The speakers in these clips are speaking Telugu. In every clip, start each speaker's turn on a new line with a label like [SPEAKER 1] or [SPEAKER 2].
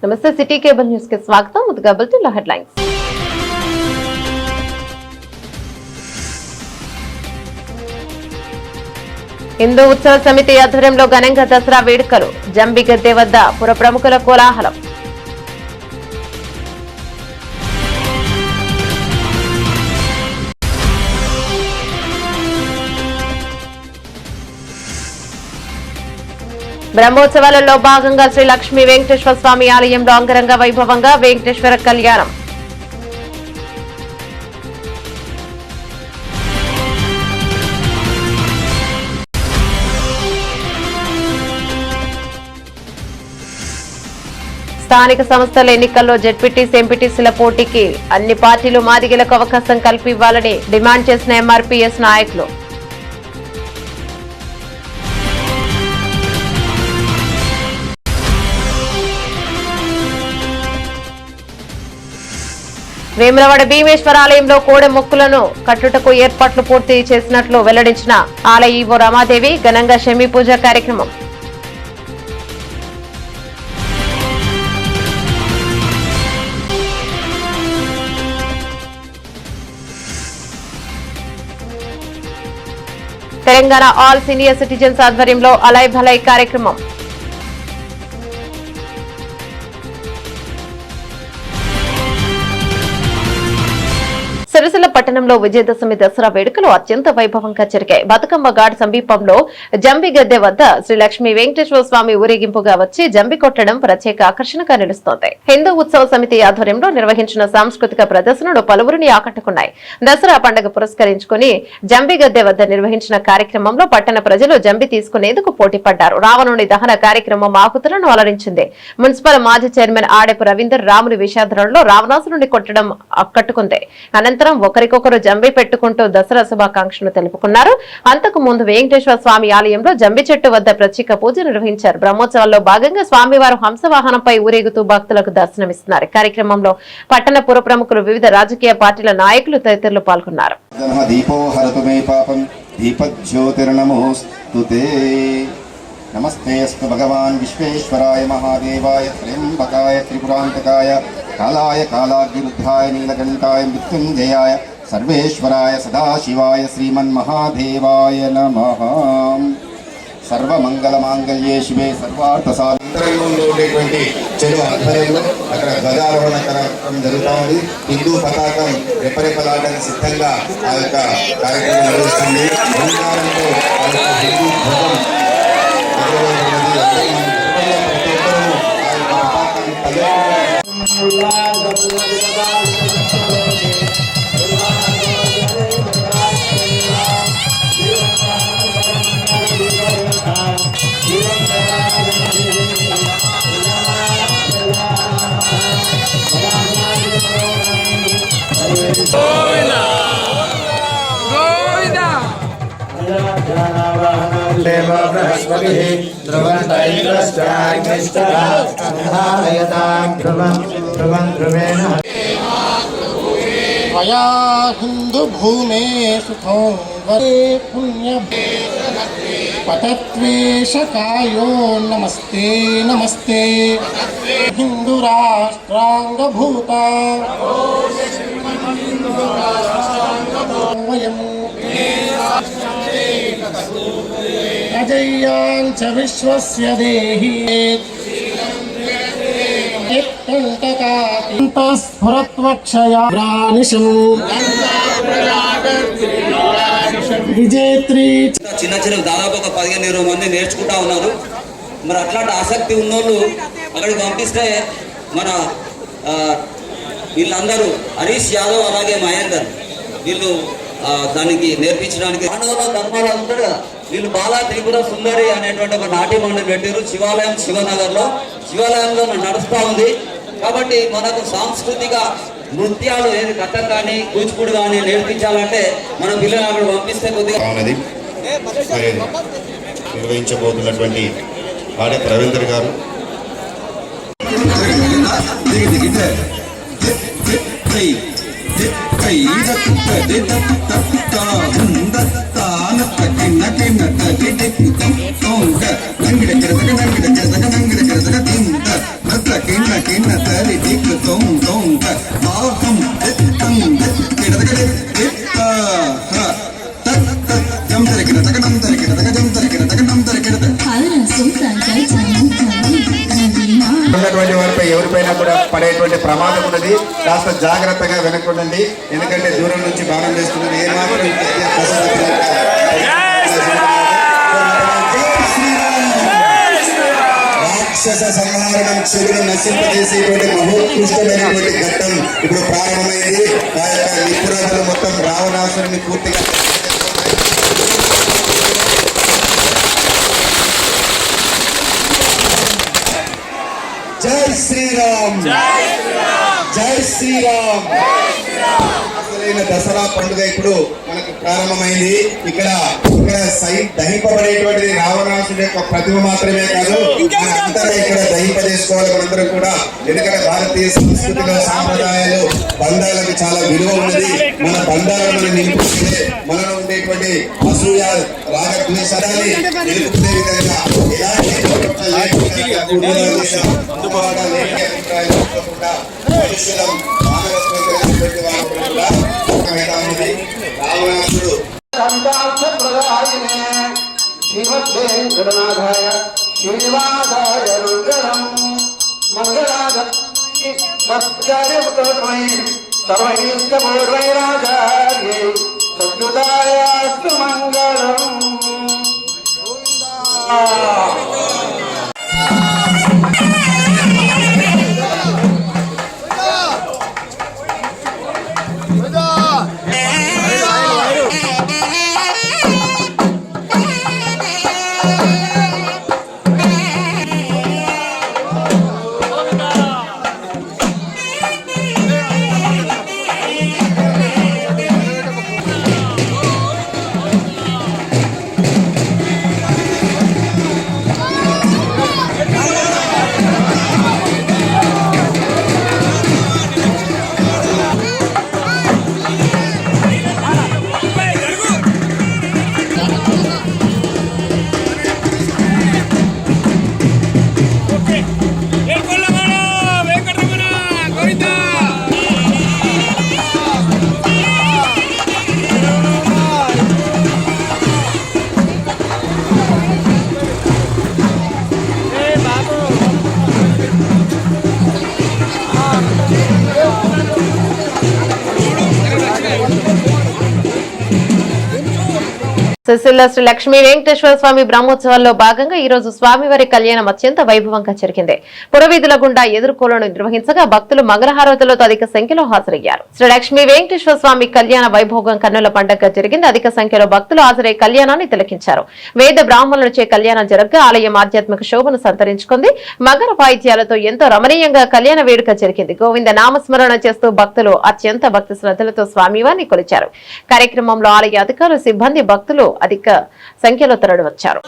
[SPEAKER 1] నమస్తే, సిటీ కేబుల్ న్యూస్ కి స్వాగతం. ముందుగా బులెటిన్ లో హెడ్లైన్స్. హిందూ ఉత్సవ సమితి ఆధ్వర్యంలో ఘనంగా దసరా వేడుకలు. జంబిగద్దె వద్ద పుర ప్రముఖుల కోలాహలం. బ్రహ్మోత్సవాలలో భాగంగా శ్రీ లక్ష్మీ వెంకటేశ్వర స్వామి ఆలయంలో అంగరంగ వైభవంగా వెంకటేశ్వర కళ్యాణం. స్థానిక సంస్థల ఎన్నికల్లో జెడ్పీటీసీ, ఎంపీటీసీల పోటీకి అన్ని పార్టీలు మాదిగలకు అవకాశం కల్పివ్వాలని డిమాండ్ చేసిన ఎంఆర్పీఎస్ నాయకులు. వేములవాడ భీమేశ్వర ఆలయంలో కోడె మొక్కులను కట్టుటకు ఏర్పాట్లు పూర్తి చేసినట్లు వెల్లడించిన ఆలయ ఈవో రమాదేవి. ఘనంగా శమీ పూజ కార్యక్రమం. తెలంగాణ ఆల్ సీనియర్ సిటిజన్స్ ఆధ్వర్యంలో అలై భలై కార్యక్రమం. సిరిసిల్ల పట్టణంలో విజయదశమి దసరా వేడుకలు అత్యంత వైభవంగా జరిగాయి. బతుకమ్మ ఘాట్ సమీపంలో జంబిగద్దె వద్ద శ్రీ లక్ష్మీ వెంకటేశ్వర స్వామి ఊరేగింపుగా వచ్చి జంబి కొట్టడం ప్రత్యేక ఆకర్షణగా నిలుస్తోంది. హిందూ ఉత్సవ సమితి ఆధ్వర్యంలో నిర్వహించిన సాంస్కృతిక ప్రదర్శనలు పలువురిని ఆకట్టుకున్నాయి. దసరా పండుగ పురస్కరించుకుని జంబిగద్దె వద్ద నిర్వహించిన కార్యక్రమంలో పట్టణ ప్రజలు జంబి తీసుకునేందుకు పోటీ పడ్డారు. రావణుని దహన కార్యక్రమం ఆహుతులను అలరించింది. మున్సిపల్ మాజీ చైర్మన్ ఆడెపు రవీందర్ రాముని విషాదరణలో రావణాసురుని కొట్టడం ఆకట్టుకుంది. అనంతరం ఒకరికొకరు జంబి పెట్టుకుంటూ దసరా శుభాకాంక్షలు తెలుపుకున్నారు. అంతకు ముందు వెంకటేశ్వర స్వామి ఆలయంలో జంబి చెట్టు వద్ద ప్రత్యేక పూజ నిర్వహించారు. బ్రహ్మోత్సవాల్లో భాగంగా స్వామివారు హంసవాహనంపై ఊరేగుతూ భక్తులకు దర్శనమిస్తున్నారు. కార్యక్రమంలో పట్టణ పుర ప్రముఖులు, వివిధ రాజకీయ పార్టీల నాయకులు తదితరులు పాల్గొన్నారు.
[SPEAKER 2] నమస్తే అస్తు భగవాన్ విశ్వేశ్వరాయ మహాదేవాయ త్ర్యంబకాయ త్రిపురాంతకాయ కాలాయ కాలాగ్నిరుద్ధాయ నీలకంఠాయ మృత్యుంజయాయ సర్వేశ్వరాయ సదాశివాయ శ్రీమన్మహాదేవాయ నమః. సర్వమంగళమాంగళ్యే శివే సర్వార్థసాధనంలో ఉండేటువంటి చెరువు ఆధ్వర్యంలో అక్కడ ధ్వజారోహణ కార్యక్రమం జరుగుతూ ఉంది. హిందూ పతాకం రెపరెపలాడని సిద్ధంగా ఆ యొక్క కార్యక్రమం నిర్వహిస్తుంది. ఓంకారంతో హిందూ ధ్వజం
[SPEAKER 3] హిందూ భూమే సుఖం పుణ్య పతత్వేషకాయో నమస్తే నమస్తే హిందూ రాష్ట్రాంగభూత వయం అజయ్యాం చ విశ్వస్య దేహి విజేత్రి.
[SPEAKER 4] చిన్న చిన్న దాదాపు ఒక 15-20 మంది నేర్చుకుంటా ఉన్నారు. మరి అట్లాంటి ఆసక్తి ఉన్నోళ్ళు అక్కడికి పంపిస్తే మన వీళ్ళందరూ హరీష్ యాదవ్ అలాగే మహేందర్ వీళ్ళు దానికి నేర్పించడానికి మానవ ధర్మాలు ఉంటాడు కదా, వీళ్ళు బాలా త్రిపుర సుందరి అనేటువంటి ఒక నాట్య మండలి పెట్టారు. శివాలయం శివనగర్లో శివాలయంలో నడుస్తూ ఉంది. కాబట్టి మనకు సాంస్కృతిక నృత్యాలు ఏది కథ కానీ కూచిపూడి కానీ నేర్పించాలంటే మన పిల్లలు అక్కడ పంపిస్తే కొద్దిగా
[SPEAKER 2] నిర్వహించబోతున్నటువంటి ఆడెపు రవీందర్ గారు
[SPEAKER 5] తొం తొం తాతం ఎత్తం కిడతకడే ఎత్త తక్ తక్ జం తరకిడ తకడం తరకిడ తక జం తరకిడ తకడం తరకిడ
[SPEAKER 2] ఉన్నటువంటి వారిపై ఎవరిపైనా కూడా పడేటువంటి ప్రమాదం ఉన్నది. కాస్త జాగ్రత్తగా వెనక్కుండండి. ఎందుకంటే దూరం నుంచి బాణం వేస్తున్నది ఏమాత్రం రాక్షస సంహారణం చెడును నశింపజేసేటువంటి మహోత్కృష్టమైనటువంటి ఘట్టం ఇప్పుడు ప్రారంభమైంది. ఆ యొక్క నిపుణులు మొత్తం రావణాసురుని పూర్తిగా జై శ్రీరామ్, జై శ్రీరామ్. అసలైన దసరా పండుగ ఇప్పుడు మనకు ప్రారంభమైంది. ఇక్కడ దహింపబడేటువంటిది రావణాసుడి యొక్క ప్రతిమ మాత్రమే కాదు, మనంతా ఇక్కడ దహింపజేసుకోవాలి మనందరం కూడా. ఎందుకంటే భారతీయ సంస్కృతిలో సాంప్రదాయాలు బంధాలకు చాలా విలువ ఉన్నది. మన బంధాలను మనం నిలుపుకుంటే మనలో ఉండేటువంటి అసూయ రాగద్వేషాన్ని నిలుపుకునే విధంగా రావణాసుడు
[SPEAKER 3] శ్రీమద్వేంకటనాథాయ శ్రీనివాసాయ రుద్రం మంగళాయ సర్వైరాచార్యై సద్యుతాయాస్తు మంగళం.
[SPEAKER 1] సిరిసిల్ల శ్రీ లక్ష్మీ వెంకటేశ్వర స్వామి బ్రహ్మోత్సవాల్లో భాగంగా ఈ రోజు స్వామివారి కళ్యాణం అత్యంత వైభవంగా జరిగింది. పురవీధుల గుండా ఎదుర్కోలను నిర్వహించగా భక్తులు మంగళహారతులతో అధిక సంఖ్యలో హాజరయ్యారు. శ్రీ లక్ష్మీ వెంకటేశ్వర స్వామి కళ్యాణ వైభోగం కన్నుల పండుగ జరిగింది. అధిక సంఖ్యలో భక్తులు హాజరై కళ్యాణాన్ని తిలకించారు. వేద బ్రాహ్మణులచే కళ్యాణం జరగగా ఆలయం ఆధ్యాత్మిక శోభను సంతరించుకుంది. మగర వాయిద్యాలతో ఎంతో రమణీయంగా కళ్యాణ వేడుక జరిగింది. గోవింద నామస్మరణ చేస్తూ భక్తులు అత్యంత భక్తి శ్రద్ధలతో స్వామివారిని కొలిచారు. కార్యక్రమంలో ఆలయ అధికారులు, సిబ్బంది, భక్తులు అధిక సంఖ్యలో తరలి వచ్చారు.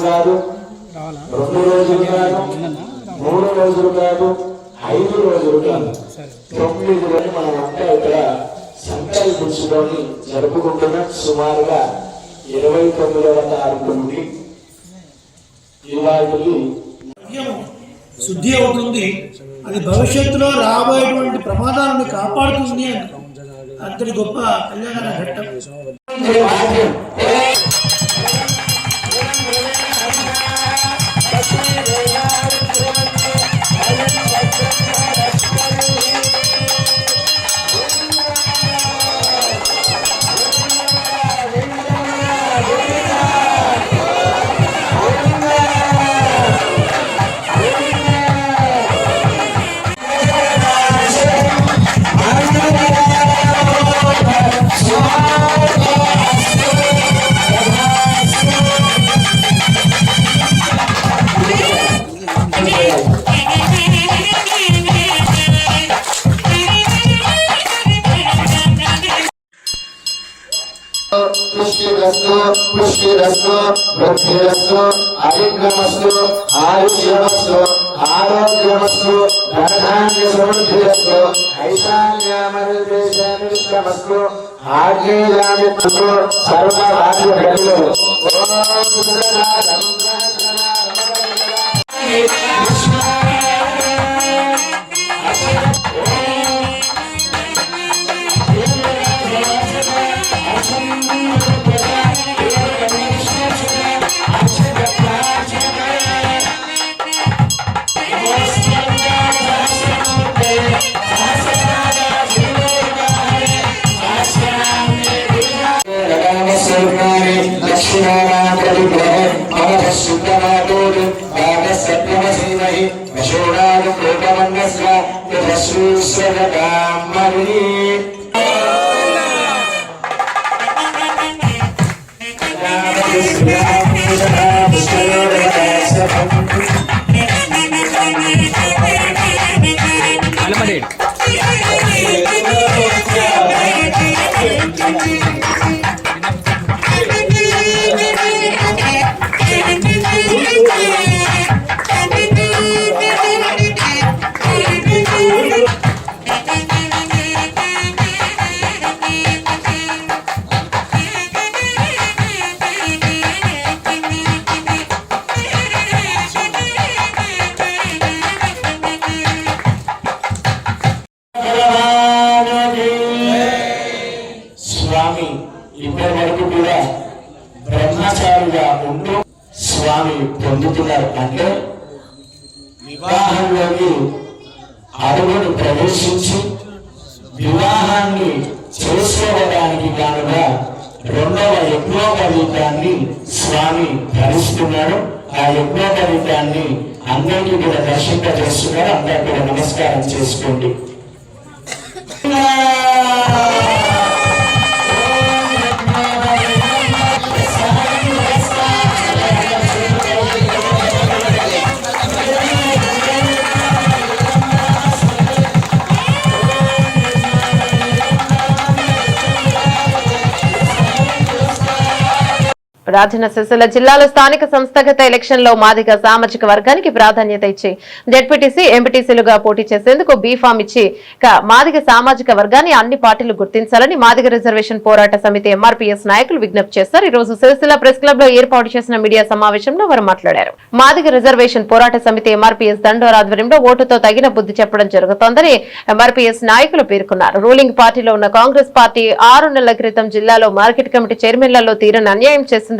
[SPEAKER 6] కాదు, 2 రోజులు కాదు, 3 రోజులు కాదు, 5 రోజులు కాదు, 9 రోజులు మనం అంతా ఇక్కడ సంకల్పించుకొని జరుపుకుంటున్న సుమారుగా 29వ తారీఖు నుండి ఇవాళకి
[SPEAKER 7] శుద్ధి అవుతుంది. అది భవిష్యత్తులో రాబోయేటువంటి ప్రమాదాలను కాపాడుతుంది. అంతటి గొప్ప కళ్యాణ ఘట్టం.
[SPEAKER 6] Oh, పుష్టిరస్తు పుష్టిరస్తు వృద్ధిరస్తు అవిఘ్నమస్తు ఆయుష్యమస్తు ఆరోగ్యమస్తు ధనధాన్య సమృద్ధిరస్తు ఐశాన్యామస్తు ఆగ్నేయామిస్తు సర్వరాజ్యములు స్వామి ఇప్పటి వరకు కూడా బ్రహ్మచారిగా ఉంటూ స్వామి పొందుతున్నారు. అంటే వివాహంలోకి అడుగును ప్రవేశించి వివాహాన్ని చేసుకోవడానికి కానుగా రెండవ యజ్ఞోపవీతాన్ని స్వామి ధరిస్తున్నాడు. ఆ యజ్ఞోపవీతాన్ని అందరికీ కూడా దర్శింపజేస్తున్నారు. అందరికీ కూడా నమస్కారం చేసుకోండి.
[SPEAKER 1] రాజన్న సిరిసిల్ల జిల్లాలో స్థానిక సంస్థాగత ఎలక్షన్ లో మాదిగ సామాజిక వర్గానికి ప్రాధాన్యత ఇచ్చి జెడ్పీటీసీ ఎంపీటీసీలుగా పోటీ చేసేందుకు బీఫామ్ ఇచ్చి మాదిగ సామాజిక వర్గాన్ని అన్ని పార్టీలు గుర్తించాలని మాదిగ రిజర్వేషన్ పోరాట సమితి ఎంఆర్పీఎస్ నాయకులు విజ్ఞప్తి చేశారు. ఈ రోజు సిరిసిల్ల ప్రెస్ క్లబ్ లో ఏర్పాటు చేసిన మీడియా సమావేశంలో వారు మాట్లాడారు. మాదిగ రిజర్వేషన్ పోరాట సమితి ఎంఆర్పీఎస్ దండోర్ ఆధ్వర్యంలో ఓటుతో తగిన బుద్ధి చెప్పడం జరుగుతోందని ఎంఆర్పీఎస్ నాయకులు పేర్కొన్నారు. రూలింగ్ పార్టీలో ఉన్న కాంగ్రెస్ పార్టీ 6 నెలల క్రితం జిల్లాలో మార్కెట్ కమిటీ చైర్మన్లలో తీరని అన్యాయం చేసింది.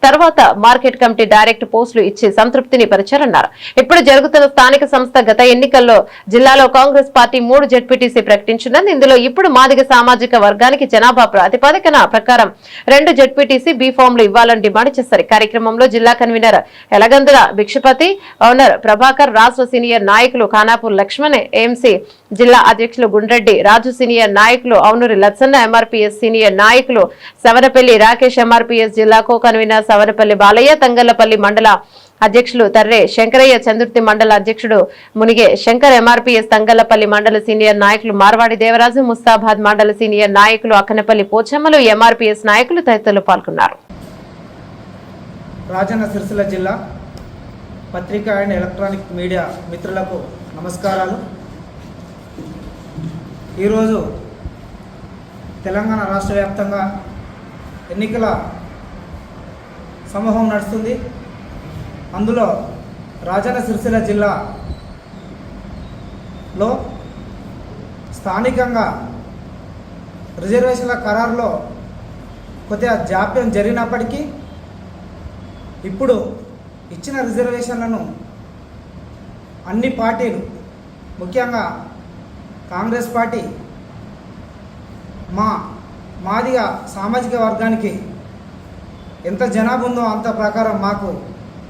[SPEAKER 1] తర్వాత మార్కెట్ కమిటీ డైరెక్ట్ పోస్టులు ఇచ్చి సంతృప్తిని పరిచారన్నారు. ఇప్పుడు జరుగుతున్న స్థానిక సంస్థ గత ఎన్నికల్లో జిల్లాలో కాంగ్రెస్ పార్టీ 3 జెడ్పీటీసీ ప్రకటించినది. ఇందులో ఇప్పుడు మాదిగ సామాజిక వర్గానికి జనాభా ప్రాతిపదికన ప్రకారం 2 జెడ్పీటీసీ బీ ఫామ్లు ఇవ్వాలని డిమాండ్ చేశారు. కార్యక్రమంలో జిల్లా కన్వీనర్ ఎలగందుల భిక్షపతి, ఓనర్ ప్రభాకర్, రాష్ట్ర సీనియర్ నాయకులు ఖానాపూర్ లక్ష్మణ్, ఏఎంసీ జిల్లా అధ్యక్షులు గుండ్రెడ్డి రాజు, సీనియర్ నాయకులు అవునూరి లచ్చన్న, ఎంఆర్పీఎస్ సీనియర్ నాయకులు సవరపల్లి రాకేష్, ఎంఆర్పీఎస్ జిల్లా కో కన్వీనర్ సవరపల్లి బాలయ్య, తంగళ్లపల్లి మండల అధ్యక్షులు తర్రే శంకరయ్య, చందుర్తి మండల అధ్యక్షుడు మునిగే శంకర్, ఎంఆర్పీఎస్ తంగళ్లపల్లి మండల సీనియర్ నాయకులు మార్వాడి దేవరాజు, ముస్తాబాద్ మండల సీనియర్ నాయకులు అక్కనపల్లి పోచమ్మలు, ఎంఆర్పీఎస్ నాయకులు తదితరులు పాల్గొన్నారు.
[SPEAKER 8] రాజన్న సిరిసిల్ల జిల్లా పత్రికా అండ్ ఎలక్ట్రానిక్ మీడియా మిత్రులకు నమస్కారాలు. ఈరోజు తెలంగాణ రాష్ట్ర వ్యాప్తంగా ఎన్నికల సమూహం నడుస్తుంది. అందులో రాజన్న సిరిసిల్ల జిల్లాలో స్థానికంగా రిజర్వేషన్ల ఖరారులో కొద్దిగా జాప్యం జరిగినప్పటికీ ఇప్పుడు ఇచ్చిన రిజర్వేషన్లను అన్ని పార్టీలు, ముఖ్యంగా కాంగ్రెస్ పార్టీ మాదిగ సామాజిక వర్గానికి ఎంత జనాభా ఉందో అంత ప్రకారం మాకు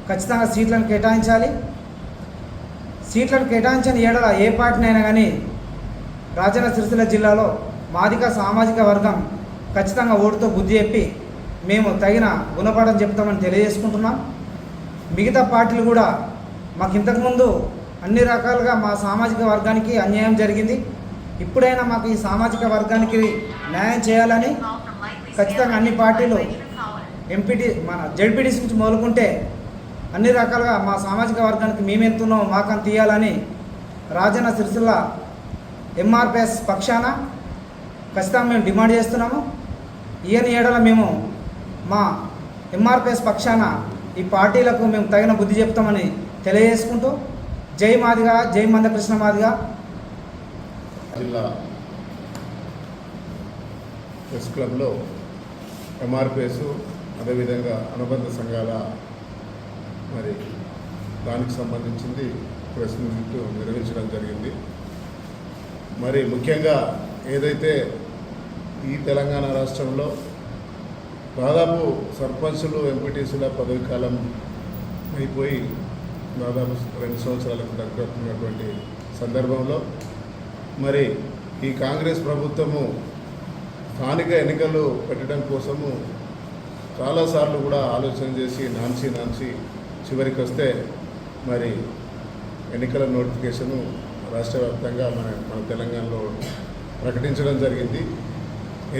[SPEAKER 8] ఖచ్చితంగా సీట్లను కేటాయించాలి. సీట్లను కేటాయించని ఏడల ఏ పార్టీనైనా కానీ రాజన్న సిరిసిల్ల జిల్లాలో మాదిగ సామాజిక వర్గం ఖచ్చితంగా ఓటుతో బుద్ధి చెప్పి మేము తగిన గుణపాఠం చెప్తామని తెలియజేసుకుంటున్నాం. మిగతా పార్టీలు కూడా మాకు ఇంతకుముందు అన్ని రకాలుగా మా సామాజిక వర్గానికి అన్యాయం జరిగింది. ఇప్పుడైనా మాకు ఈ సామాజిక వర్గానికి న్యాయం చేయాలని ఖచ్చితంగా అన్ని పార్టీలు మన జడ్పీటీసీ నుంచి మొదలుకుంటే అన్ని రకాలుగా మా సామాజిక వర్గానికి మేమెంతున్నామో మాకంత ఇవ్వాలని రాజన్న సిరిసిల్ల ఎంఆర్పిఎస్ పక్షాన ఖచ్చితంగా మేము డిమాండ్ చేస్తున్నాము. ఈయన ఏడల మేము మా ఎంఆర్పిఎస్ పక్షాన ఈ పార్టీలకు మేము తగిన బుద్ధి చెప్తామని తెలియజేసుకుంటూ జై మాదిగా, జై మందకృష్ణ మాదిగా.
[SPEAKER 9] జిల్లా ప్రెస్ క్లబ్లో ఎంఆర్పిఎస్ అదేవిధంగా అనుబంధ సంఘాల మరి దానికి సంబంధించింది ప్రెస్ మీట్ నిర్వహించడం జరిగింది. మరి ముఖ్యంగా ఏదైతే ఈ తెలంగాణ రాష్ట్రంలో దాదాపు సర్పంచులు ఎంపీటీసీల పదవి కాలం అయిపోయి దాదాపు 2 సంవత్సరాలకు దగ్గరవుతున్నటువంటి సందర్భంలో మరి ఈ కాంగ్రెస్ ప్రభుత్వము స్థానిక ఎన్నికలు పెట్టడం కోసము చాలాసార్లు కూడా ఆలోచన చేసి నాన్సి చివరికి వస్తే మరి ఎన్నికల నోటిఫికేషను రాష్ట్ర వ్యాప్తంగా మన తెలంగాణలో ప్రకటించడం జరిగింది.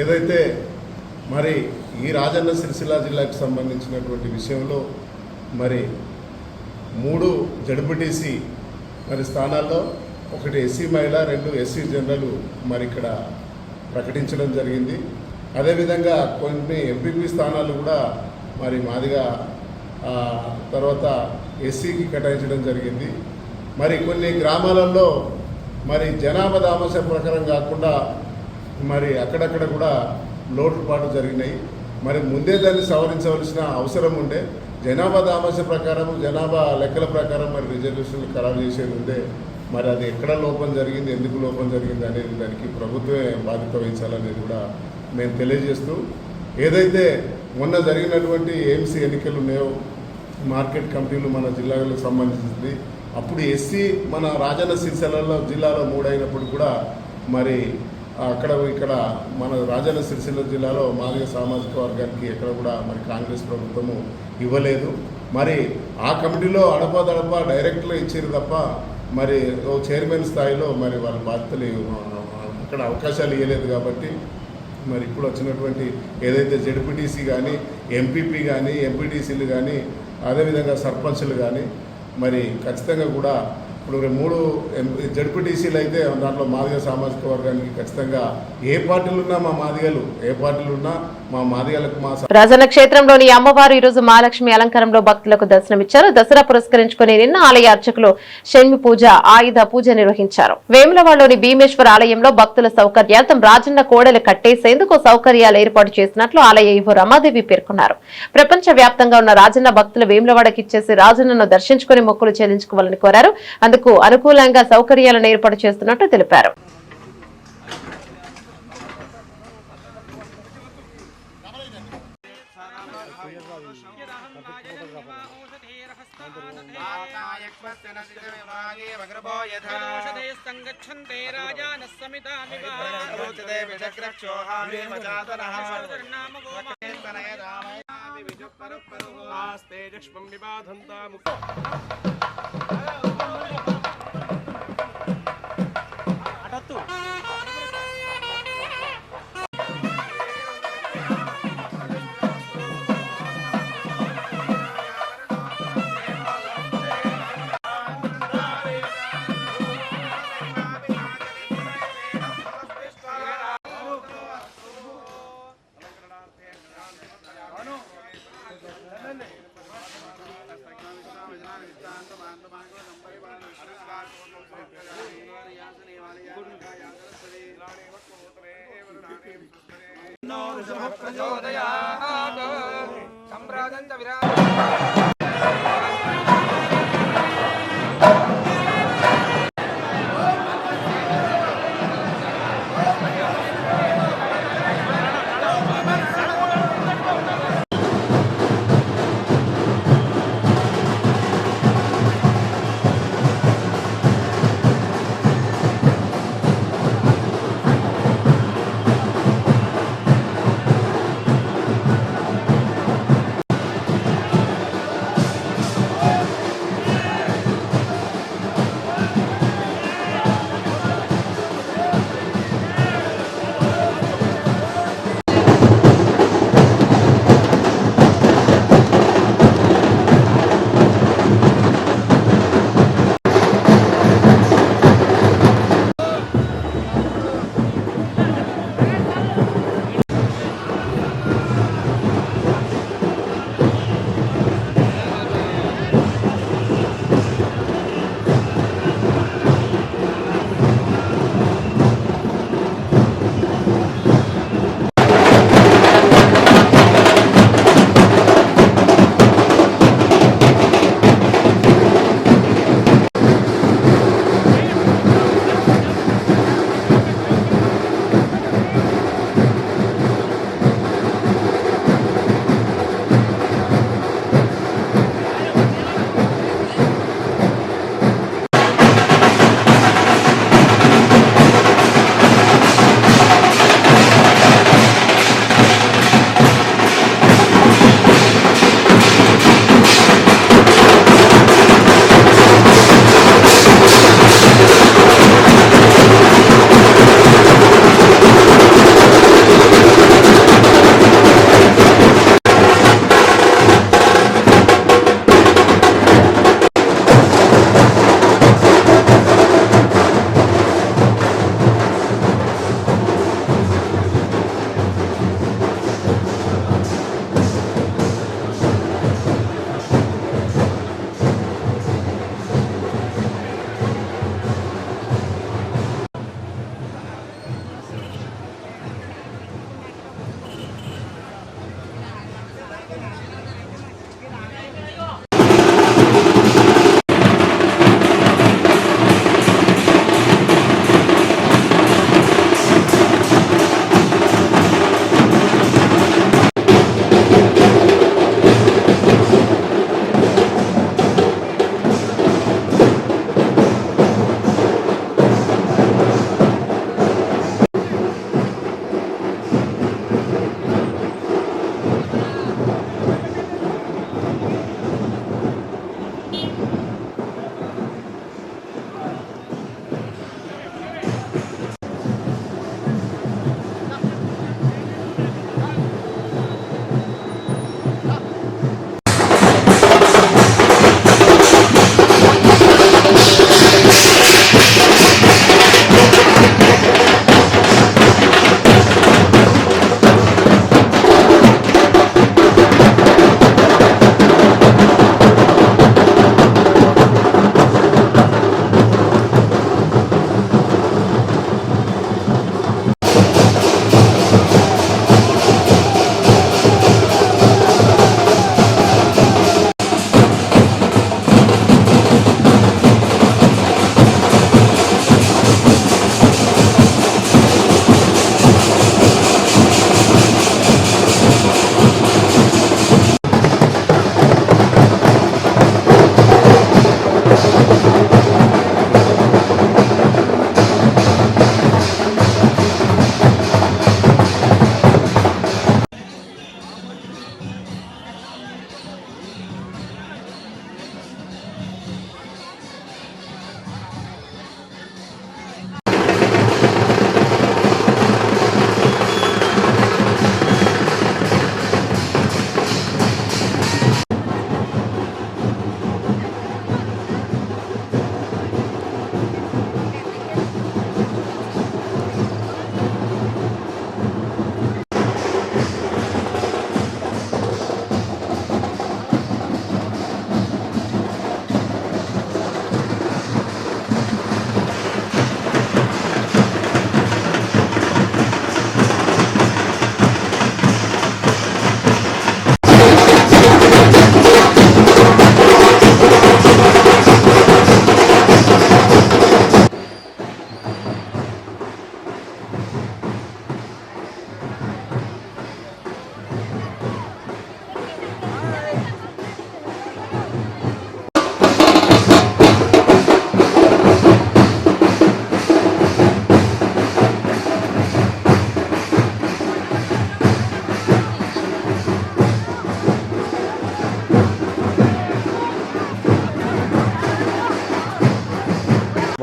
[SPEAKER 9] ఏదైతే మరి ఈ రాజన్న సిరిసిల్ల జిల్లాకు సంబంధించినటువంటి విషయంలో మరి 3 జడ్పీటీసీ మరి స్థానాల్లో 1 ఎస్సీ మహిళ, 2 ఎస్సీ జనరల్ మరి ఇక్కడ ప్రకటించడం జరిగింది. అదేవిధంగా కొన్ని ఎంపీపీ స్థానాలు కూడా మరి మాదిగా తర్వాత ఎస్సీకి కేటాయించడం జరిగింది. మరి కొన్ని గ్రామాలలో మరి జనాభా దామాష ప్రకారం కాకుండా మరి అక్కడక్కడ కూడా లోటుపాటు జరిగినాయి. మరి ముందే దాన్ని సవరించవలసిన అవసరం ఉండే. జనాభా దామాష ప్రకారం, జనాభా లెక్కల ప్రకారం మరి రిజర్వేషన్లు ఖరారు చేసేది ఉండే. మరి అది ఎక్కడ లోపం జరిగింది, ఎందుకు లోపం జరిగింది అనేది దానికి ప్రభుత్వమే బాధ్యత వహించాలనేది కూడా మేము తెలియజేస్తూ, ఏదైతే మొన్న జరిగినటువంటి ఏఎంసీ ఎన్నికలు ఉన్నాయో మార్కెట్ కమిటీలు మన జిల్లాలకు సంబంధించింది, అప్పుడు ఎస్సీ మన రాజన్న సిరిసిల్ల జిల్లాలో 3 అయినప్పుడు కూడా మరి ఇక్కడ మన రాజన్న సిరిసిల్ల జిల్లాలో మాదిగ సామాజిక వర్గానికి ఎక్కడ కూడా మరి కాంగ్రెస్ ప్రభుత్వము ఇవ్వలేదు. మరి ఆ కమిటీలో అడపదడప డైరెక్ట్లో ఇచ్చారు తప్ప మరి చైర్మన్ స్థాయిలో మరి వాళ్ళ బాధ్యతలు అక్కడ అవకాశాలు ఇవ్వలేదు. కాబట్టి మరి ఇప్పుడు వచ్చినటువంటి ఏదైతే జడ్పీటీసీ కానీ, ఎంపీపీ కానీ, ఎంపీటీసీలు కానీ, అదేవిధంగా సర్పంచ్లు కానీ మరి ఖచ్చితంగా కూడా ఇప్పుడు 3 జడ్పీటీసీలు అయితే దాంట్లో మాదిగ సామాజిక వర్గానికి ఖచ్చితంగా ఏ పార్టీలు ఉన్నా మా మాదిగలు, ఏ పార్టీలు ఉన్నా మా మాదిగలకు మా
[SPEAKER 1] రాజన్న క్షేత్రంలోని అమ్మవారు ఈరోజు మహాలక్ష్మి అలంకారంలో భక్తులకు దర్శనమిచ్చారు. దసరా పురస్కరించుకుని నిన్న ఆలయ అర్చకులు షణ్మి పూజ, ఆయుధ పూజ నిర్వహించారు. వేములవాడలోని భీమేశ్వర ఆలయంలో భక్తుల సౌకర్యార్థం రాజన్న కోడలు కట్టేసేందుకు సౌకర్యాలు ఏర్పాటు చేసినట్లు ఆలయ ఈవో రమాదేవి పేర్కొన్నారు. ప్రపంచ వ్యాప్తంగా ఉన్న రాజన్న భక్తులు వేములవాడకి ఇచ్చేసి రాజన్నను దర్శించుకుని మొక్కులు చెల్లించుకోవాలని కోరారు. అందుకు అనుకూలంగా సౌకర్యాలను ఏర్పాటు చేస్తున్నట్టు తెలిపారు.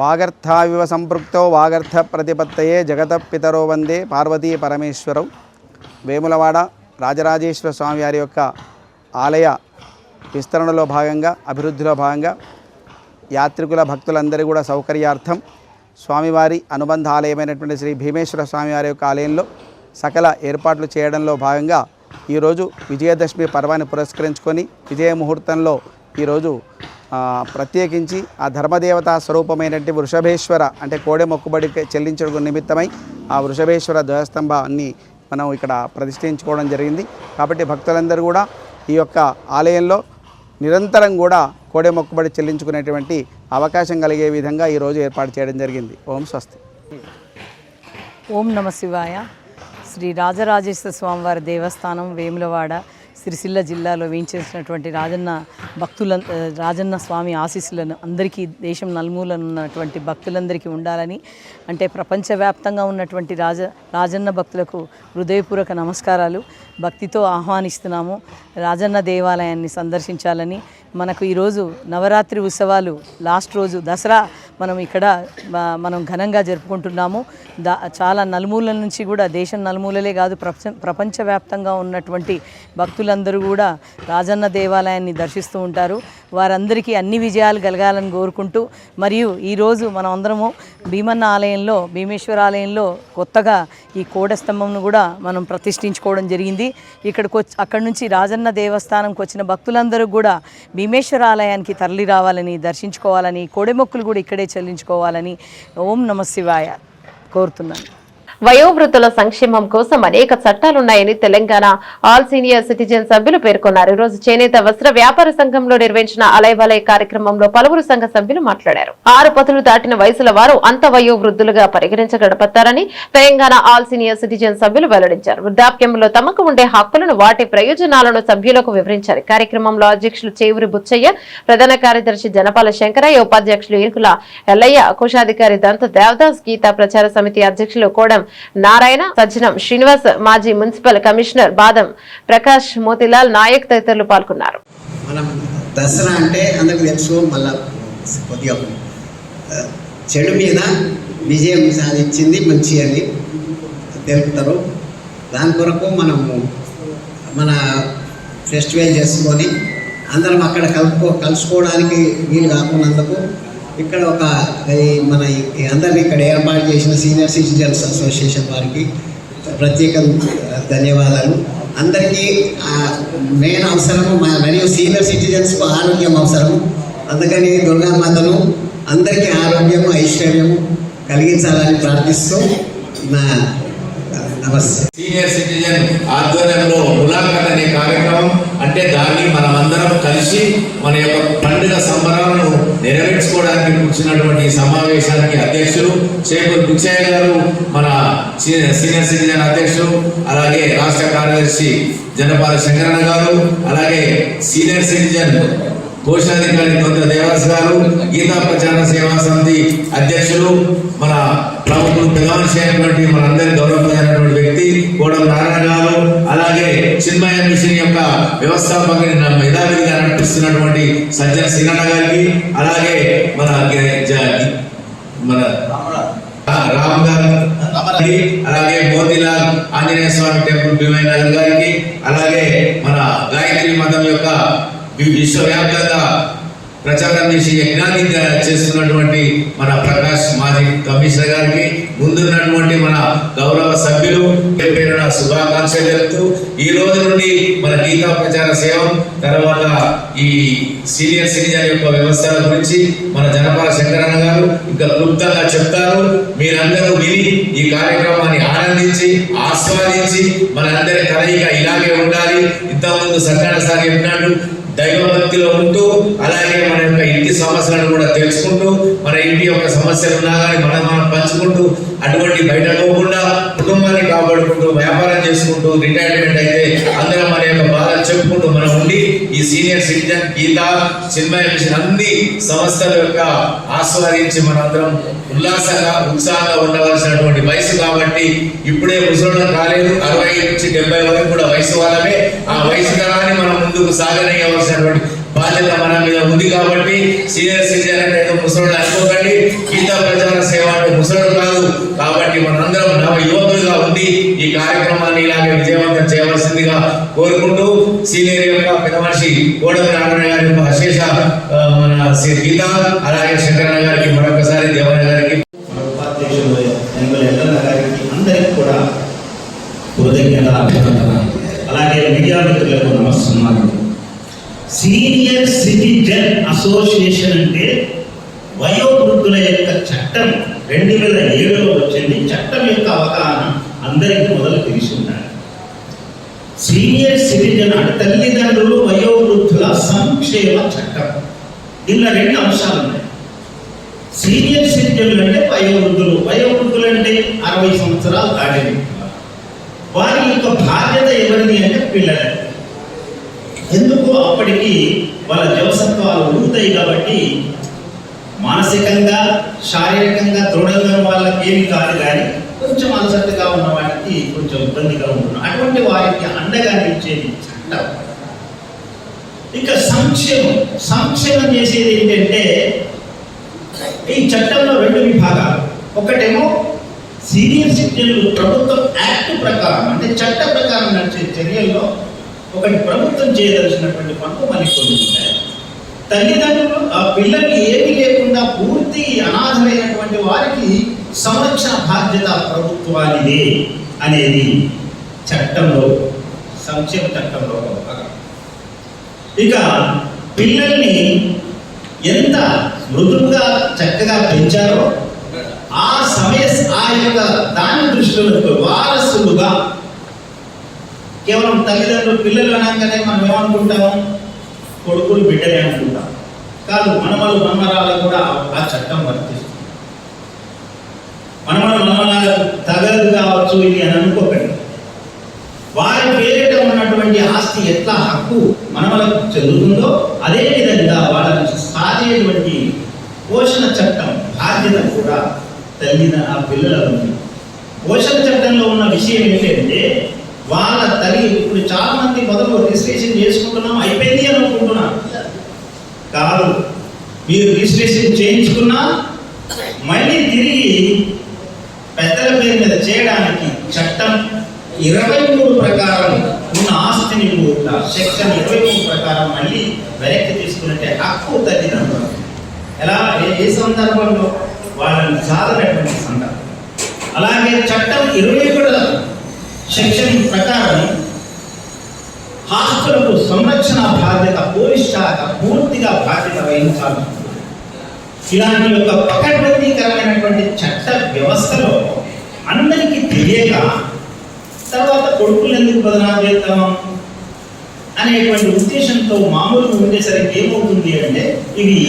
[SPEAKER 10] వాగర్థావివ సంపృక్తో వాగర్థ ప్రతిపత్తయే జగత పితరో వందే పార్వతీ పరమేశ్వరం. వేములవాడ రాజరాజేశ్వర స్వామి వారి యొక్క ఆలయ విస్తరణలో భాగంగా, అభివృద్ధిలో భాగంగా యాత్రికుల భక్తులందరూ కూడా సౌకర్యార్థం స్వామివారి అనుబంధ ఆలయమైనటువంటి శ్రీ భీమేశ్వర స్వామివారి యొక్క ఆలయంలో సకల ఏర్పాట్లు చేయడంలో భాగంగా ఈరోజు విజయదశమి పర్వాన్ని పురస్కరించుకొని విజయ ముహూర్తంలో ఈరోజు ప్రత్యేకించి ఆ ధర్మదేవతా స్వరూపమైనటువంటి వృషభేశ్వర అంటే కోడె మొక్కుబడి చెల్లించడం నిమిత్తమై ఆ వృషభేశ్వర ధ్వజస్తంభాన్ని మనం ఇక్కడ ప్రతిష్ఠించుకోవడం జరిగింది. కాబట్టి భక్తులందరూ కూడా ఈ యొక్క ఆలయంలో నిరంతరం కూడా కోడె మొక్కుబడి చెల్లించుకునేటువంటి అవకాశం కలిగే విధంగా ఈరోజు ఏర్పాటు చేయడం జరిగింది. ఓం స్వస్తి.
[SPEAKER 11] ఓం నమ శివాయ. శ్రీ రాజరాజేశ్వర స్వామివారి దేవస్థానం వేములవాడ సిరిసిల్ల జిల్లాలో వేయించేసినటువంటి రాజన్న స్వామి ఆశీస్సులను అందరికీ దేశం నలుమూలను ఉన్నటువంటి భక్తులందరికీ ఉండాలని, అంటే ప్రపంచవ్యాప్తంగా ఉన్నటువంటి రాజన్న భక్తులకు హృదయపూర్వక నమస్కారాలు భక్తితో ఆహ్వానిస్తున్నాము. రాజన్న దేవాలయాన్ని సందర్శించాలని. మనకు ఈరోజు నవరాత్రి ఉత్సవాలు లాస్ట్ రోజు దసరా మనం ఘనంగా జరుపుకుంటున్నాము. చాలా నలుమూలల నుంచి కూడా, దేశం నలుమూలలే కాదు ప్రపంచవ్యాప్తంగా ఉన్నటువంటి భక్తులందరూ కూడా రాజన్న దేవాలయాన్ని దర్శిస్తూ ఉంటారు. వారందరికీ అన్ని విజయాలు కలగాలని కోరుకుంటూ, మరియు ఈరోజు మనం అందరము భీమన్న ఆలయంలో, భీమేశ్వర ఆలయంలో కొత్తగా ఈ కోడస్తంభంను కూడా మనం ప్రతిష్ఠించుకోవడం జరిగింది. అక్కడి నుంచి రాజన్న దేవస్థానంకి వచ్చిన భక్తులందరూ కూడా భీమేశ్వర ఆలయానికి తరలి రావాలని, దర్శించుకోవాలని, కోడెమొక్కులు కూడా ఇక్కడే చెల్లించుకోవాలని ఓం నమ శివాయ కోరుతున్నాను.
[SPEAKER 1] వయోవృద్ధుల సంక్షేమం కోసం అనేక చట్టాలున్నాయని తెలంగాణ ఆల్ సీనియర్ సిటిజన్ సభ్యులు పేర్కొన్నారు. ఈరోజు చేనేత వస్త్ర వ్యాపార సంఘంలో నిర్వహించిన అలైవలై కార్యక్రమంలో పలువురు సంఘ సభ్యులు మాట్లాడారు. 6 పదులు దాటిన వయసుల వారు అంత వయోవృద్ధులుగా పరిగణించగడపడతారని తెలంగాణ ఆల్ సీనియర్ సిటిజన్ సభ్యులు వెల్లడించారు. వృద్ధాప్యంలో తమకు ఉండే హక్కులను, వాటి ప్రయోజనాలను సభ్యులకు వివరించారు. కార్యక్రమంలో అధ్యక్షులు చేవూరి బుచ్చయ్య, ప్రధాన కార్యదర్శి జనపాల శంకరయ్య, ఉపాధ్యక్షులు ఇరుకుల ఎల్లయ్య, కోశాధికారి దంత దేవదాస్, గీతా ప్రచార సమితి అధ్యక్షులు కోడం నారాయణ, సజ్జనం శ్రీనివాస్, మాజీ మున్సిపల్ కమిషనర్ బాదం ప్రకాష్, మోతిలాల్ నాయక్ తదితరులు పాల్గొన్నారు.
[SPEAKER 12] మనం దసరా అంటే అందరికి తెలుసు, మళ్ళా కొద్దిగా చెడు మీద విజయం సాధించింది మంచి అని తెలుపుతారు. దాని కొరకు మనము మన ఫెస్టివల్ చేసుకొని అందరం అక్కడ కలుసుకోవడానికి వీలు కాకున్నందుకు ఇక్కడ మన అందరినీ ఇక్కడ ఏర్పాటు చేసిన సీనియర్ సిటిజన్స్ అసోసియేషన్ వారికి ప్రత్యేక ధన్యవాదాలు. అందరికీ మెయిన్ అవసరము మరియు సీనియర్ సిటిజన్స్కు ఆరోగ్యం అవసరము. అందుకని దుర్గామాతను అందరికీ ఆరోగ్యము, ఐశ్వర్యము కలిగించాలని ప్రార్థిస్తూ నా నమస్తే.
[SPEAKER 13] సీనియర్ సిటిజన్ ఆధ్వర్యంలో ములాఖాత్ అనే కార్యక్రమం, అంటే దాన్ని మనమందరం కలిసి మన యొక్క పండుగ సంబరాలను నెరవేర్చుకోవడానికి కూర్చున్నటువంటి సమావేశానికి అధ్యక్షులు చేపూరి బుచ్చయ్య గారు, మన సీనియర్ సిటిజన్ అధ్యక్షులు, అలాగే రాష్ట్ర కార్యదర్శి జనపాల శంకరన్న గారు, అలాగే సీనియర్ సిటిజన్ కోశాధికారి కొంత దేవాస్ గారు, గీతా ప్రచార సేవా సమితి అధ్యక్షులు, మన ప్రభుత్వం ప్రధానమంత్రి అయినటువంటి మనందరి గౌరవమైనటువంటి వ్యక్తి కోడం నారాయణ గారు, అలాగే చిన్మయ మిషన్ యొక్క వ్యవస్థాపకుని మేధావిగా నడిపిస్తున్నటువంటి సజ్జన సింగన్న గారికి, అలాగే మన రామ్ గారు, అలాగే మోతిలాల్ ఆంజనేయ స్వామి టెంపుల్ భీమయ్య గారికి, అలాగే మన గాయత్రి మతం యొక్క విశ్వవ్యాప్తంగా ప్రచారం చేసి యజ్ఞాన్ని చేస్తున్నటువంటి మన ప్రకాష్ మాజీ కమిషనర్ గారికి, ముందున్నటువంటి మన గౌరవ సభ్యులు పేరున శుభాకాంక్షలు తెలుపుతూ, ఈ రోజు నుండి మన గీతా ప్రచార సేవ తర్వాత ఈ సీనియర్ సిటిజన్ యొక్క వ్యవస్థల గురించి మన జనపాల శంకరన్న గారు ఇంకా క్లుప్తంగా చెప్తారు. మీరందరూ విని ఈ కార్యక్రమాన్ని ఆనందించి ఆస్వాదించి మనందరి కలయిక ఇలాగే ఉండాలి. ఇంతకుముందు సత్యనారాయణ సార్ చెప్పినట్టు దైవభక్తిలో ఉంటూ, అలాగే మన యొక్క ఇంటి సమస్యలను కూడా తెలుసుకుంటూ, మన ఇంటి యొక్క సమస్యలు ఉన్నా కానీ మనం పంచుకుంటూ, అటువంటి బయట పోకుండా కుటుంబాన్ని కాపాడుకుంటూ, వ్యాపారం చేసుకుంటూ, రిటైర్మెంట్ అయితే అందరం మన యొక్క బాధలు చెప్పుకుంటూ మనం ఉండి, ఈ సీనియర్ సిటిజన్ గీతా చిన్మయ మిషన్ అన్ని సంస్థల యొక్క ఆస్వాదించి మనందరం ఉల్లాసంగా ఉత్సాహంగా ఉండవలసినటువంటి వయసు కాబట్టి, ఇప్పుడే ముసలిం కాలేదు, 60 నుంచి 70 వరకు కూడా వయసు వాళ్ళమే. ఆ వయసు తరాన్ని మనం ముందుకు సాగనీయవలసినటువంటి బాధ్యత మన మీద ఉంది కాబట్టి సీనియర్ సిటిజన్ అంటే ముసలోడు అనుకోకండి. గీతా ప్రచార సేవ అంటే ముసలోడు కాదు. కాబట్టి మనందరం నవ యువకులుగా ఉండి ఈ కార్యక్రమాన్ని ఇలాగే విజయవంతం చేయవలసిందిగా కోరుకుంటూ సీనియర్ యొక్క పెద్ద మనిషి కోడమి నారాయణ గారి యొక్క అశేష మన గీత, అలాగే శంకరన్న గారికి మరొకసారి దేవన్న గారికి
[SPEAKER 6] అందరికి కూడా కృతజ్ఞత అభినందన. అలాగే మీడియా మిత్రులకు నమస్కారం. సీనియర్ సిటిజన్ అసోసియేషన్ అంటే వయోవృద్ధుల యొక్క చట్టం 2007లో వచ్చింది. చట్టం యొక్క అవగాహన అందరికీ మొదలు తెలిసి ఉండాలి. సీనియర్ సిటిజన్ అంటే తల్లిదండ్రులు వయోవృద్ధుల సంక్షేమ చట్టం. దీనిలో 2 అంశాలు ఉన్నాయి. సీనియర్ సిటిజన్లు అంటే వయోవృద్ధులు. వయోవృద్ధులు అంటే 60 సంవత్సరాలు దాటిన వారి యొక్క బాధ్యత ఎవరిది అంటే పిల్లలది. ఎందుకు అప్పటికి వాళ్ళ జవసత్వాలు ఊరుతాయి కాబట్టి మానసికంగా శారీరకంగా దృఢంగా వాళ్ళకి ఏమి కాదు, కానీ కొంచెం అలసటగా ఉన్న వాటికి కొంచెం ఇబ్బందిగా ఉంటున్నారు. అటువంటి వారికి అండగా నిలిచేది చట్టం. ఇక సంక్షేమం చేసేది ఏంటంటే ఈ చట్టంలో 2 విభాగాలు. ఒకటేమో సీనియర్ సిటిజన్లు ప్రభుత్వం యాక్ట్ ప్రకారం అంటే చట్ట ప్రకారం నడిచే చర్యల్లో ఒకటి ప్రభుత్వం చేయదలసినటువంటి పనులు మనకి కొన్ని ఉంటాయి. తల్లిదండ్రులు ఆ పిల్లలకి ఏమీ లేకుండా పూర్తి అనాథమైనటువంటి వారికి సంరక్షణ బాధ్యత ప్రభుత్వానిదే అనేది చట్టంలో, సంక్షేమ చట్టంలో ఒక భాగం. ఇక పిల్లల్ని ఎంత మృదువుగా చక్కగా పెంచారో ఆ యొక్క దాని దృష్టిలో వారసులుగా కేవలం తల్లిదండ్రులు పిల్లలు అనగానే మనం ఏమనుకుంటాము, కొడుకులు బిడ్డలే అనుకుంటాం. కాదు, మనమలు మనమరాలకు కూడా ఆ చట్టం వర్తిస్తుంది. మనమరాలకు తగదు కావచ్చు ఇది అని అనుకోకండి. వారి పేరిట ఉన్నటువంటి ఆస్తి ఎట్లా హక్కు మనమలకు చెందుతుందో అదే విధంగా వాళ్ళని సాధేటువంటి పోషణ చట్టం బాధ్యత కూడా ఆ పిల్లల ఉంది. పోషణ చట్టంలో ఉన్న విషయం ఏంటంటే వాళ్ళ తల్లి, ఇప్పుడు చాలా మంది మొదలు రిజిస్ట్రేషన్ చేసుకుంటున్నాం అయిపోయింది అని అనుకుంటున్నారు. కాదు, మీరు రిజిస్ట్రేషన్ చేయించుకున్నా మళ్ళీ తిరిగి పెద్దల పేరు మీద చేయడానికి చట్టం 23 ప్రకారం ఉన్న ఆస్తిని కూడా సెక్షన్ 23 ప్రకారం మళ్ళీ వెనక్కి తీసుకున్నట్టే హక్కు తల్లిదండ్రులు. ఎలా ఏ సందర్భంలో వాళ్ళని సాధనటువంటి సందర్భం. అలాగే చట్టం 21 సెక్షన్ ప్రకారం ఆస్తులకు సంరక్షణ బాధ్యత పోలీస్ శాఖ పూర్తిగా బాధ్యత వహించాలి. ఇలాంటి యొక్క పకడ్బందీకరమైనటువంటి చట్ట వ్యవస్థలో అందరికీ తెలియక తర్వాత కొడుకులు ఎందుకు బదనాలు చేద్దాం అనేటువంటి ఉద్దేశంతో మామూలుగా ఉండేసరికి ఏమవుతుంది అంటే ఇవి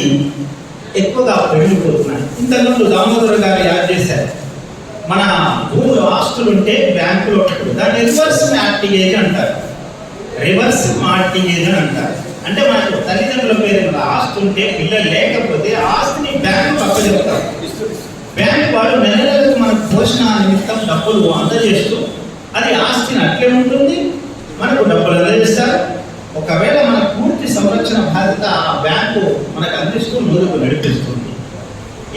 [SPEAKER 6] ఎక్కువగా పెరిగిపోతున్నాయి. ఇంతకుముందు దామోదర్ గారు యాడ్ చేశారు, మన భూములు ఆస్తులు ఉంటే బ్యాంకులో దాన్ని రివర్స్ మార్టిగేజ్ అంటారు. రివర్స్ మార్టిగేజ్ అని అంటారు. అంటే మనకు తల్లిదండ్రుల పేరు మీద ఆస్తి ఉంటే పిల్లలు లేకపోతే ఆస్తిని బ్యాంకు అప్పచెప్తారు. బ్యాంకు వాడు నెల నెలకు మనకు పోషణ నిమిత్తం డబ్బులు అందజేస్తూ అది ఆస్తిని అట్లే ఉంటుంది, మనకు డబ్బులు అందజేస్తారు. ఒకవేళ మన పూర్తి సంరక్షణ బాధ్యత ఆ బ్యాంకు మనకు అందిస్తూ ముందుకు నడిపిస్తుంది.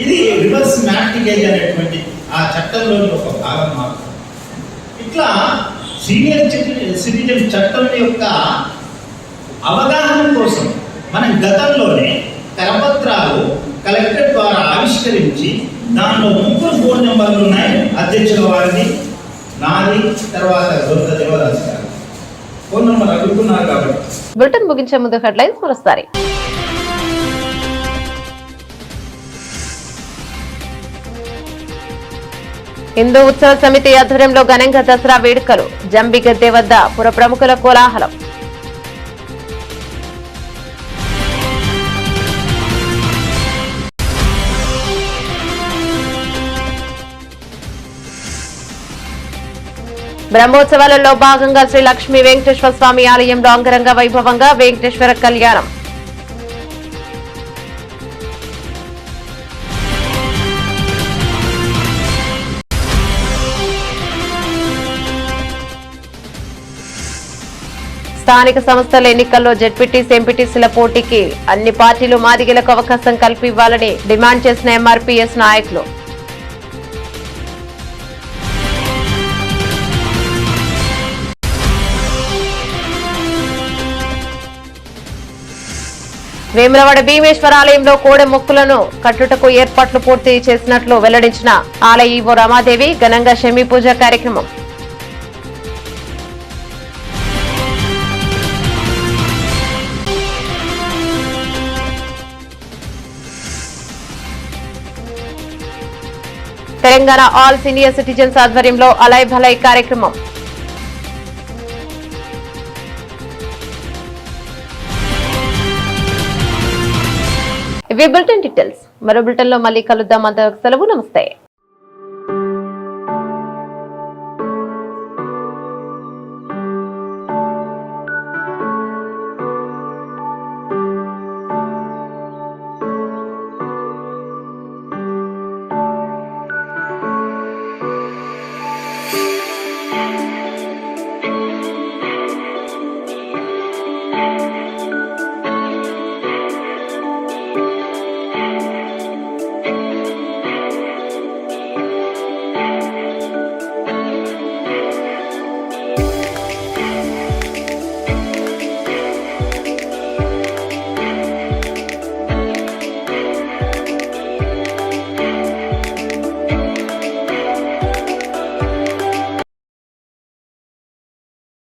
[SPEAKER 6] ఇది రివర్స్ మార్టిగేజ్ అనేటువంటి ఆ చట్టంలోని ఒక భాగం మాత్రం. ఇట్లా సీనియర్ సిటిజన్ చట్టం యొక్క అవగాహన కోసం మనం గతంలోనే కరపత్రాలు కలెక్టర్ ద్వారా ఆవిష్కరించి దానిలో 3 ఫోన్ నెంబర్లు ఉన్నాయి. అధ్యక్షుల వారిది, నాది, తర్వాత గొంత దేవదాస్ గారు ఫోన్ నెంబర్ అడుగుతున్నారు. కాబట్టి
[SPEAKER 1] బులెటిన్ ముగించే ముందు హెడ్లైన్స్ మరోసారి. హిందూ ఉత్సవ సమితి ఆధ్వర్యంలో ఘనంగా దసరా వేడుకలు. జంబిగద్దె వద్ద పుర ప్రముఖుల కోలాహలం. బ్రహ్మోత్సవాలలో భాగంగా శ్రీ లక్ష్మీ వెంకటేశ్వర స్వామి ఆలయంలో అంగరంగ వైభవంగా వెంకటేశ్వర కళ్యాణం. స్థానిక సంస్థల ఎన్నికల్లో జెడ్పీటీసీ ఎంపీటీసీల పోటీకి అన్ని పార్టీలు మాదిగలకు అవకాశం కల్పివ్వాలని డిమాండ్ చేసిన ఎంఆర్పీఎస్ నాయకులు. వేములవాడ భీమేశ్వర ఆలయంలో కోడె మొక్కులను కట్టుటకు ఏర్పాట్లు పూర్తి చేసినట్లు వెల్లడించిన ఆలయ ఈవో రమాదేవి. ఘనంగా శమీ పూజ కార్యక్రమం. తెలంగాణ ఆల్ సీనియర్ సిటిజన్స్ ఆధ్వర్యంలో అలై భలై కార్యక్రమం. ఇవి బులెటిన్ డీటెయిల్స్. మరో బులెటిన్ లో మళ్ళీ కలుద్దాం. అంతవరకు సెలవు. నమస్తే.